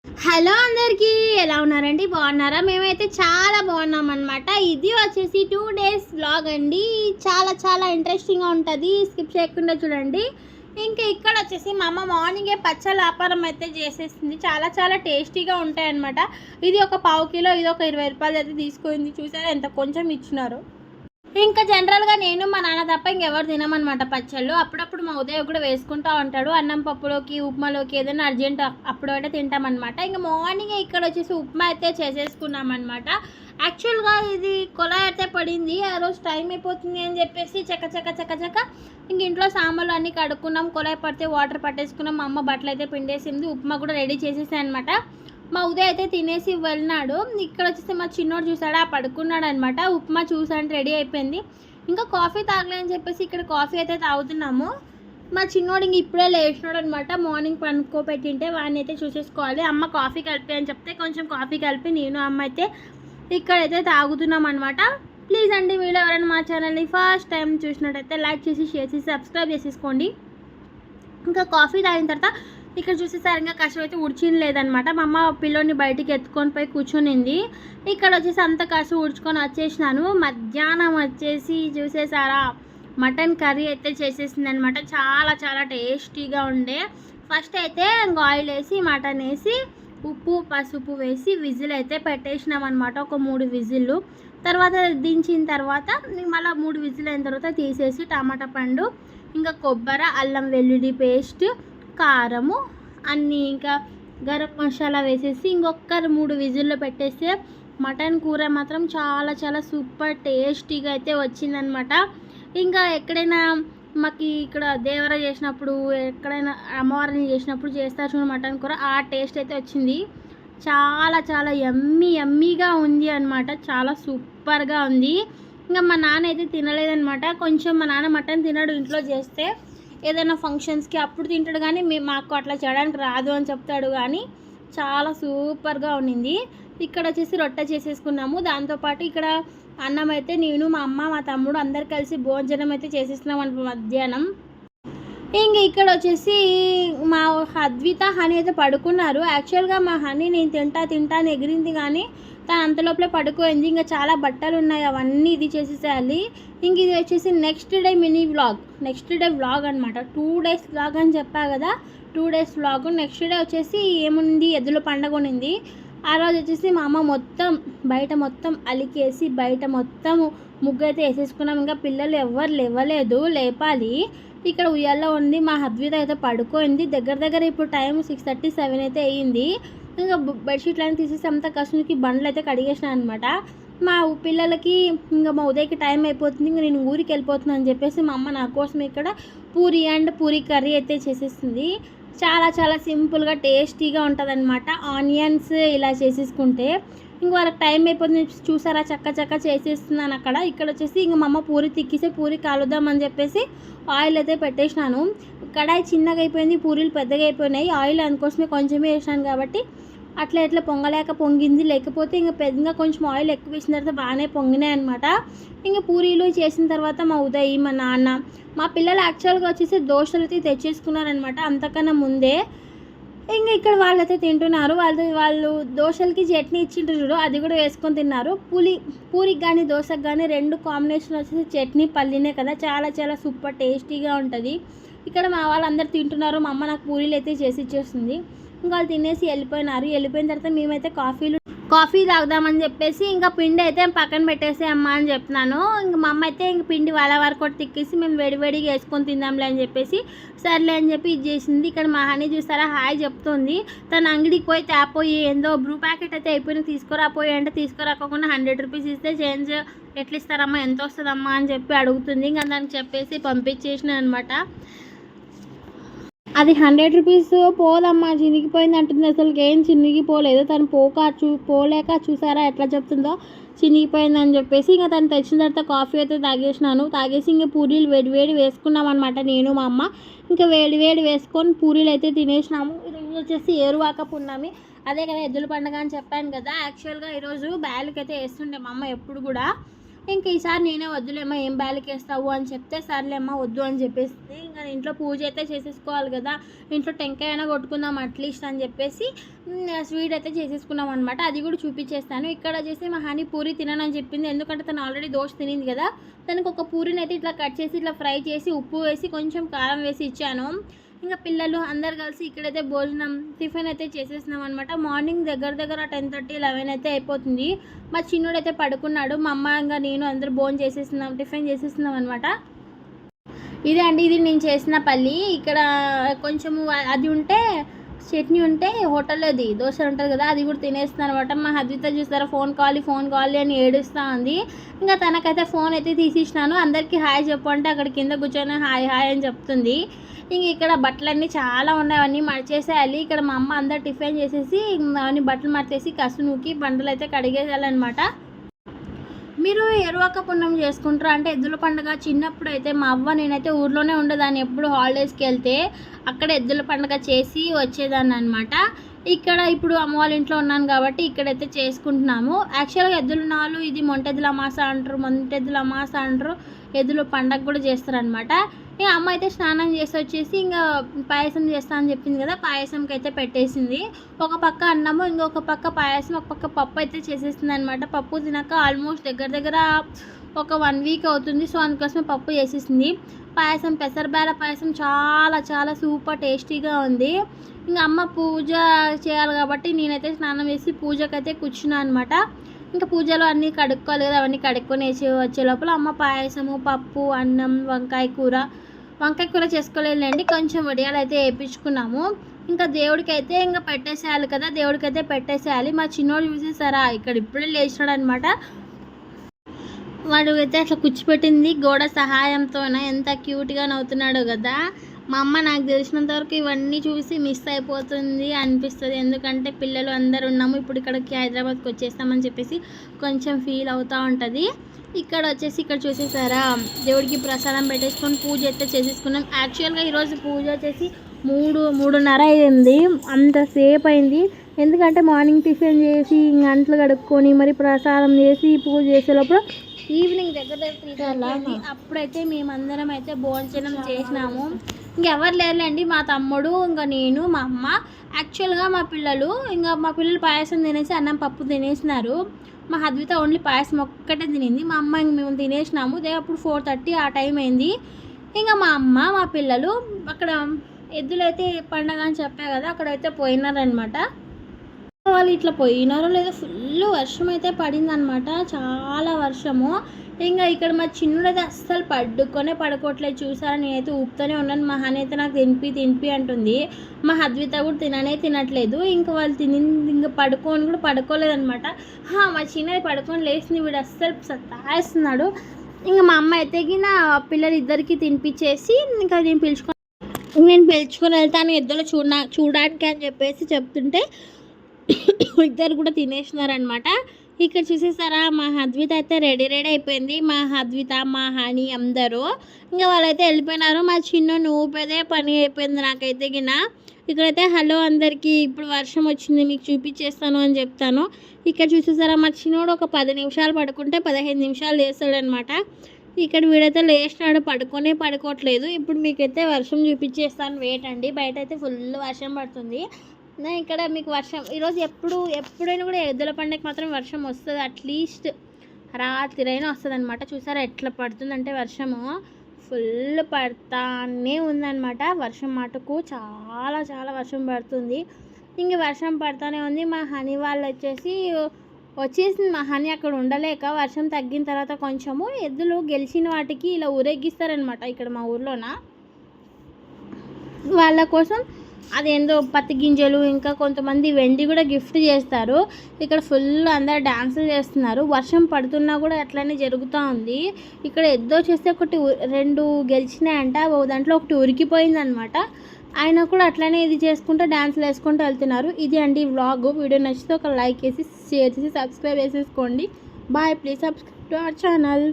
Hello అందరికీ, ఎలా ఉన్నారండి? బాగున్నారా? మేమైతే చాలా బాగున్నాం అనమాట. ఇది వచ్చేసి 2 డేస్ వ్లాగ్ అండి. చాలా చాలా ఇంట్రెస్టింగ్గా ఉంటుంది, స్కిప్ చేయకుండా చూడండి. ఇంకా ఇక్కడ వచ్చేసి మా అమ్మ మార్నింగే పచ్చల వ్యాపారం అయితే చేసేసింది. చాలా చాలా టేస్టీగా ఉంటాయి అనమాట. ఇది ఒక పావు కిలో, ఇది ఒక 20 రూపాయలు అయితే తీసుకుంది. చూసారా ఎంత కొంచెం ఇచ్చినారు. ఇంకా జనరల్గా నేను మా నాన్న తప్ప ఇంకెవరు తినమన్నమాట పచ్చళ్ళు. అప్పుడప్పుడు మా ఉదయం కూడా వేసుకుంటూ ఉంటాడు. అన్నం పప్పులోకి, ఉప్మాలోకి ఏదైనా అర్జెంట్ అప్పుడు అయితే తింటామన్నమాట. ఇంకా మార్నింగ్ ఇక్కడ వచ్చేసి ఉప్మా అయితే చేసేసుకున్నామన్నమాట. యాక్చువల్గా ఇది కొలా అయితే పడింది. ఆ రోజు టైం అయిపోతుంది అని చెప్పేసి చక్క ఇంక ఇంట్లో సామాన్లు అన్నీ కడుక్కున్నాం. కొలాయి పడితే వాటర్ పట్టేసుకున్నాం. మా అమ్మ బట్టలు అయితే పిండేసింది. ఉప్మా కూడా రెడీ చేసేసాయి అనమాట. మా ఉదయ్ అయితే తినేసి వెళ్ళినాడు. ఇక్కడ వచ్చేసి మా చిన్నోడు చూసాడా, పడుకున్నాడు అనమాట. ఉప్మా చూసాంటే రెడీ అయిపోయింది. ఇంకా కాఫీ తాగలేని చెప్పేసి ఇక్కడ కాఫీ అయితే తాగుతున్నాము. మా చిన్నోడు ఇంక ఇప్పుడే లేచినాడు అనమాట. మార్నింగ్ పనుకోపెట్టింటే వాడిని అయితే చూసేసుకోవాలి. అమ్మ కాఫీ కలిపి అని చెప్తే కొంచెం కాఫీ కలిపి నేను అమ్మ అయితే ఇక్కడైతే తాగుతున్నాం అనమాట. ప్లీజ్ అండి, మీరు ఎవరైనా మా ఛానల్ని ఫస్ట్ టైం చూసినట్టయితే లైక్ చేసి, షేర్ చేసి, సబ్స్క్రైబ్ చేసేసుకోండి. ఇంకా కాఫీ తాగిన తర్వాత ఇక్కడ చూసేసరి ఇంకా కష్టం అయితే ఉడిచింది లేదనమాట. మా అమ్మ పిల్లోని బయటికి ఎత్తుకొని పోయి కూర్చొనింది. ఇక్కడ వచ్చేసి అంత కష్టం ఉడుచుకొని వచ్చేసినాను. మధ్యాహ్నం వచ్చేసి చూసేసారా, మటన్ కర్రీ అయితే చేసేసింది అనమాట. చాలా చాలా టేస్టీగా ఉండే. ఫస్ట్ అయితే ఇంకా ఆయిల్ వేసి, మటన్ వేసి, ఉప్పు పసుపు వేసి విజిల్ అయితే పెట్టేసినాం అనమాట. ఒక 3 విజిల్లు. తర్వాత దించిన తర్వాత మళ్ళీ 3 విజిల్ అయిన తర్వాత తీసేసి టమాటా పండు, ఇంకా కొబ్బరి, అల్లం వెల్లుల్లి పేస్ట్, కారము అన్నీ, ఇంకా గరం మసాలా వేసేసి ఇంకొక 3 విజిల్లో పెట్టేస్తే మటన్ కూర మాత్రం చాలా చాలా సూపర్ టేస్టీగా అయితే వచ్చిందనమాట. ఇంకా ఎక్కడైనా మాకు ఇక్కడ దేవర చేసినప్పుడు, ఎక్కడైనా అమ్మవారిని చేసినప్పుడు చేస్తారు చూడండి మటన్ కూర, ఆ టేస్ట్ అయితే వచ్చింది. చాలా చాలా యమ్మీగా ఉంది అనమాట. చాలా సూపర్గా ఉంది. ఇంకా మా నాన్న అయితే తినలేదనమాట. కొంచెం మా నాన్న మటన్ తినడు ఇంట్లో చేస్తే. ఏదైనా ఫంక్షన్స్కి అప్పుడు తింటాడు, కానీ మాకు అట్లా చేయడానికి రాదు అని చెప్తాడు. కానీ చాలా సూపర్గా ఉండింది. ఇక్కడ వచ్చేసి రొట్టె చేసేసుకున్నాము. దాంతోపాటు ఇక్కడ అన్నం అయితే నేను, మా అమ్మ, మా తమ్ముడు అందరు కలిసి భోజనం అయితే చేసేస్తున్నాం అనుకో మధ్యాహ్నం. ఇంక ఇక్కడ వచ్చేసి మా అద్విత, హనీ అయితే పడుకున్నారు. యాక్చువల్గా మా హనీ నేను తింటా అని ఎగిరింది, కానీ తను అంతలోపలే పడుకోయింది. ఇంకా చాలా బట్టలు ఉన్నాయి, అవన్నీ ఇది చేసేసేయాలి. ఇంక ఇది వచ్చేసి next day mini vlog, next day vlog అనమాట. 2 డేస్ వ్లాగ్ అని చెప్పా కదా, 2 డేస్ వ్లాగ్. నెక్స్ట్ డే వచ్చేసి ఏముంది, ఎద్దుల పండగ ఉన్నింది. ఆ రోజు వచ్చేసి మా అమ్మ మొత్తం బయట మొత్తం అలికేసి, బయట మొత్తం ముగ్గు అయితే వేసేసుకున్నాం. ఇంకా పిల్లలు ఎవరు లేవలేదు, లేపాలి. ఇక్కడ ఉయ్యాల్లో ఉంది. మా అద్విత అయితే పడుకోయింది. దగ్గర ఇప్పుడు టైం 6:37 అయితే అయ్యింది. ఇంకా బెడ్షీట్లు అన్నీ తీసేసి అంత కసునికి బండ్లు అయితే కడిగేసిన అనమాట. మా పిల్లలకి ఇంకా మా ఉదయకి టైం అయిపోతుంది, ఇంకా నేను ఊరికి వెళ్ళిపోతున్నాను అని చెప్పేసి మా అమ్మ నా కోసం ఇక్కడ పూరి కర్రీ అయితే చేసేస్తుంది. చాలా చాలా సింపుల్గా టేస్టీగా ఉంటుంది అనమాట. ఆనియన్స్ ఇలా చేసేసుకుంటే ఇంక వాళ్ళకి టైం అయిపోతుంది. చూసారా, చక్క చేసేస్తున్నాను అక్కడ. ఇక్కడ వచ్చేసి ఇంక మా అమ్మ పూరి తిక్కిస్తే పూరి కాలుద్దామని చెప్పేసి ఆయిల్ అయితే పెట్టేసినాను. కడాయి చిన్నగా అయిపోయింది, పూరీలు పెద్దగా అయిపోయినాయి. ఆయిల్ అందుకోసమే కొంచెమే వేసినాను కాబట్టి అట్లా పొంగలేక పొంగింది. లేకపోతే ఇంకా పెద్దగా కొంచెం ఆయిల్ ఎక్కువ వేసిన తర్వాత బాగానే పొంగినాయి అనమాట. ఇంకా పూరీలు చేసిన తర్వాత మా ఉదయ్, మా నాన్న, మా పిల్లలు యాక్చువల్గా వచ్చేసి దోశలు అయితే తెచ్చేసుకున్నారనమాట అంతకన్నా ముందే. ఇంకా ఇక్కడ వాళ్ళైతే తింటున్నారు. వాళ్ళు దోశలకి చట్నీ ఇచ్చింటారు చూడు, అది కూడా వేసుకొని తిన్నారు. పూరికి కానీ దోశకు కానీ 2 కాంబినేషన్ వచ్చేసి చట్నీ పల్లీనే కదా, చాలా చాలా సూపర్ టేస్టీగా ఉంటుంది. ఇక్కడ మా వాళ్ళందరూ తింటున్నారు. మా అమ్మ నాకు పూరీలు అయితే చేసి ఇచ్చేస్తుంది. ఇంకా వాళ్ళు తినేసి వెళ్ళిపోయినారు. వెళ్ళిపోయిన తర్వాత మేమైతే కాఫీ తాగుదామని చెప్పేసి ఇంకా పిండి అయితే పక్కన పెట్టేసి అమ్మ అని చెప్తున్నాను. ఇంక మా అమ్మ అయితే ఇంక పిండి వాళ్ళ వరకు కూడా తిక్కేసి మేము వేడివేడిగా వేసుకొని తిందాంలే అని చెప్పేసి సర్లే అని చెప్పి ఇది చేసింది. ఇక్కడ మా హనీ చూస్తారా, హాయ్ చెప్తుంది. తన అంగడికి పోయి తేపోయి ఏందో బ్రూ ప్యాకెట్ అయితే అయిపోయినా తీసుకురాపోయి అంటే తీసుకురాకుండా 100 రూపీస్ ఇస్తే చేంజ్ ఎట్లా ఇస్తారమ్మా, ఎంత వస్తుందమ్మా అని చెప్పి అడుగుతుంది. ఇంకా దానికి చెప్పేసి పంపించేసిన అనమాట. అది 100 రూపీస్ పోదమ్మా, చినిగిపోయింది అంటుంది. అసలు ఏం చినిగిపోలేదు. తను పోలేక చూసారా ఎట్లా చెప్తుందో, చినిగిపోయిందని చెప్పేసి. ఇంకా తను తెచ్చిన తర్వాత కాఫీ అయితే తాగేసి ఇంకా పూరీలు వేడి వేసుకున్నాం అనమాట నేను, మా అమ్మ. ఇంకా వేడి వేసుకొని పూరీలు అయితే తినేసినాము. ఈరోజు వచ్చేసి ఏరువాక పున్నమి, అదే కదా ఎద్దుల పండుగ అని చెప్పాను కదా. యాక్చువల్గా ఈరోజు బ్యాలుకి అయితే వేస్తుండే మా అమ్మ ఎప్పుడు కూడా. ఇంక ఈసారి నేనే వద్దులేమ్మా ఏం బ్యాలెకేస్తావు అని చెప్తే సర్లేమ్మా వద్దు అని చెప్పేసి ఇంకా ఇంట్లో పూజ అయితే చేసేసుకోవాలి కదా, ఇంట్లో టెంకాయ అయినా కొట్టుకుందాం అట్లీస్ట్ అని చెప్పేసి స్వీట్ అయితే చేసేసుకున్నాం అనమాట. అది కూడా చూపించేస్తాను. ఇక్కడ వచ్చేసి మా హనీ పూరి తిననని చెప్పింది, ఎందుకంటే తను ఆల్రెడీ దోశ తినింది కదా. తనకు ఒక పూరిని అయితే ఇట్లా కట్ చేసి ఇట్లా ఫ్రై చేసి ఉప్పు వేసి కొంచెం కారం వేసి ఇచ్చాను. ఇంకా పిల్లలు అందరు కలిసి ఇక్కడైతే భోజనం టిఫిన్ అయితే చేసేసినాం అనమాట. మార్నింగ్ దగ్గర 10:30 11 అయితే అయిపోతుంది. మా చిన్నోడైతే పడుకున్నాడు, మా అమ్మ ఇంకా నేను అందరూ భోజనం చేసేస్తున్నాం, టిఫిన్ చేసేస్తున్నాం అనమాట. ఇదే అండి, ఇది నేను చేసిన పల్లి. ఇక్కడ కొంచెము అది ఉంటే చట్నీ ఉంటే హోటల్లోది దోశ ఉంటుంది కదా, అది కూడా తినేస్తున్నాను అనమాట. మా అద్విత చూస్తారా ఫోన్ కావాలి అని ఏడుస్తూ ఉంది. ఇంకా తనకైతే ఫోన్ అయితే తీసిచ్చినాను. అందరికీ హాయ్ చెప్పంటే అక్కడ కింద కూర్చొని హాయ్ అని చెప్తుంది. ఇంక ఇక్కడ బట్టలన్నీ చాలా ఉన్నాయి, అవన్నీ మడిచేసేయాలి. ఇక్కడ మా అమ్మ అందరు టిఫిన్ చేసేసి అవన్నీ బట్టలు మడిచేసి కసు నూకి బండలు అయితే కడిగేయాలన్నమాట. మీరు ఎరువాక పుణ్యం చేసుకుంటారా అంటే ఎద్దుల పండుగ చిన్నప్పుడు అయితే మా అవ్వ నేనైతే ఊర్లోనే ఉండేదాన్ని, ఎప్పుడు హాలిడేస్కి వెళ్తే అక్కడ ఎద్దుల పండుగ చేసి వచ్చేదాన్ని అనమాట. ఇక్కడ ఇప్పుడు అమ్మ వాళ్ళ ఇంట్లో ఉన్నాను కాబట్టి ఇక్కడైతే చేసుకుంటున్నాము. యాక్చువల్గా ఎద్దుల నాలు ఇది మొంటెద్దుల అమాస అంటారు, ఎద్దుల పండగ కూడా చేస్తారనమాట. ఇక అమ్మ అయితే స్నానం చేసి వచ్చేసి ఇంకా పాయసం చేస్తా అని చెప్పింది కదా, పాయసంకి అయితే పెట్టేసింది. ఒక పక్క అన్నము, ఇంకొక పక్క పాయసం, ఒక పక్క పప్పు అయితే చేసేసింది అనమాట. పప్పు తినక ఆల్మోస్ట్ దగ్గర ఒక 1 వీక్ అవుతుంది. సో అందుకోసమే పప్పు చేసేసింది. పాయసం పెసరబేల పాయసం చాలా సూపర్ టేస్టీగా ఉంది. ఇంకా అమ్మ పూజ చేయాలి కాబట్టి నేనైతే స్నానం చేసి పూజకైతే కూర్చున్నాను అనమాట. ఇంకా పూజలో అన్నీ కడుక్కోవాలి కదా, అవన్నీ కడుక్కొని వచ్చే లోపల అమ్మ పాయసము, పప్పు, అన్నం, వంకాయ కూర చేసుకోలేదండి, కొంచెం వడియాలు అయితే వేయించుకున్నాము. ఇంకా దేవుడికి అయితే ఇంకా పెట్టేసేయాలి కదా, పెట్టేసేయాలి. మా చిన్నోడు చూసేసారా ఇక్కడ ఇప్పుడే లేచినాడు అనమాట. వాడు అయితే అట్లా కూర్చిపెట్టింది గోడ సహాయంతోనే, ఎంత క్యూట్గా నవ్వుతున్నాడు కదా. మా అమ్మ నాకు తెలిసినంత వరకు ఇవన్నీ చూసి మిస్ అయిపోతుంది అనిపిస్తుంది, ఎందుకంటే పిల్లలు అందరు ఉన్నాము, ఇప్పుడు ఇక్కడికి హైదరాబాద్కి వచ్చేస్తామని చెప్పేసి కొంచెం ఫీల్ అవుతూ ఉంటుంది. ఇక్కడ చూసేసారా దేవుడికి ప్రసాదం పెట్టేసుకొని పూజ అయితే చేసేసుకున్నాం. యాక్చువల్గా ఈరోజు పూజ వచ్చేసి 3:30 అయింది, అంతసేపు అయింది. ఎందుకంటే మార్నింగ్ టిఫిన్ చేసి అంట్లు కడుక్కొని మరి ప్రసాదం చేసి పూజ చేసే లోపల ఈవినింగ్ దగ్గర 3:30 అప్పుడైతే మేమందరం అయితే భోజనం చేసినాము. ఇంకెవరు లేరులేండి, మా తమ్ముడు, ఇంకా నేను, మా అమ్మ. యాక్చువల్గా మా పిల్లలు పాయసం తినేసి అన్నం పప్పు తినేసినారు. మా అద్విత ఓన్లీ పాయసం ఒక్కటే తినింది. మా అమ్మ ఇంక మేము తినేసినాము. అప్పుడు 4:30 ఆ టైం అయింది. ఇంకా మా అమ్మ మా పిల్లలు అక్కడ ఎద్దులైతే పండగ అని చెప్పా కదా, అక్కడైతే పోయినారనమాట. వాళ్ళు ఇట్లా పోయినారో లేదో ఫుల్ వర్షం అయితే పడిందనమాట, చాలా వర్షము. ఇంకా ఇక్కడ మా చిన్నుడైతే అస్సలు పడుకోవట్లేదు చూసారా, నేనైతే ఊపుతూనే ఉన్నాను. మా హనీ అయితే నాకు తినిపి అంటుంది. మా అద్విత కూడా తినట్లేదు. ఇంకా వాళ్ళు ఇంకా పడుకోలేదనమాట. మా చిన్నది పడుకొని లేచింది, వీడు అస్సలు సతాయిస్తున్నాడు. ఇంకా మా అమ్మ అయితే పిల్లలు ఇద్దరికి తినిపించేసి ఇంకా నేను పిలుచుకొని వెళ్తాను ఎద్దులు చూడడానికి అని చెప్పేసి చెప్తుంటే ఇద్దరు కూడా తినేసినారనమాట. ఇక్కడ చూసేసారా మా అద్విత అయితే రెడీ అయిపోయింది. మా అద్విత, మా హనీ అందరూ ఇంకా వాళ్ళైతే వెళ్ళిపోయినారు. మా చిన్న ఊపేదే పని అయిపోయింది నాకైతే ఇక్కడైతే హలో అందరికీ, ఇప్పుడు వర్షం వచ్చింది మీకు చూపించేస్తాను అని చెప్తాను. ఇక్కడ చూసేసారా మా చిన్నోడు ఒక 10 నిమిషాలు పడుకుంటే 15 నిమిషాలు లేస్తాడనమాట. ఇక్కడ వీడైతే లేచినాడు, పడుకోవట్లేదు. ఇప్పుడు మీకైతే వర్షం చూపించేస్తాను, వెయిట్ అండి. బయట అయితే ఫుల్ వర్షం పడుతుంది. ఇక్కడ మీకు వర్షం ఈరోజు ఎప్పుడైనా కూడా ఎద్దుల పండుగకి మాత్రం వర్షం వస్తుంది, అట్లీస్ట్ రాత్రైనా వస్తుంది అనమాట. చూసారా ఎట్లా పడుతుందంటే వర్షము ఫుల్ పడతానే ఉందన్నమాట. వర్షం మటుకు చాలా వర్షం పడుతుంది. ఇంక వర్షం పడతానే ఉంది. మా హనీ వాళ్ళు వచ్చేసింది. మా హనీ అక్కడ ఉండలేక వర్షం తగ్గిన తర్వాత కొంచెము ఎద్దులు గెలిచిన వాటికి ఇలా ఊరేగిస్తారనమాట. ఇక్కడ మా ఊర్లోన వాళ్ళ కోసం అదేందో పత్తి గింజలు, ఇంకా కొంతమంది వెండి కూడా గిఫ్ట్ చేస్తారు. ఇక్కడ ఫుల్ అందరు డాన్సులు చేస్తున్నారు. వర్షం పడుతున్నా కూడా అట్లనే జరుగుతూ ఉంది. ఇక్కడ ఎద్దో చేస్తే 2 గెలిచినాయంట, దాంట్లో ఒకటి ఉరికిపోయిందనమాట. ఆయన కూడా అట్లనే ఇది చేసుకుంటూ డాన్సులు వేసుకుంటూ వెళ్తున్నారు. ఇది అండి వ్లాగ్. వీడియో నచ్చితే ఒక లైక్ వేసి షేర్ చేసి సబ్స్క్రైబ్ చేసేసుకోండి. Bye, please subscribe to our channel.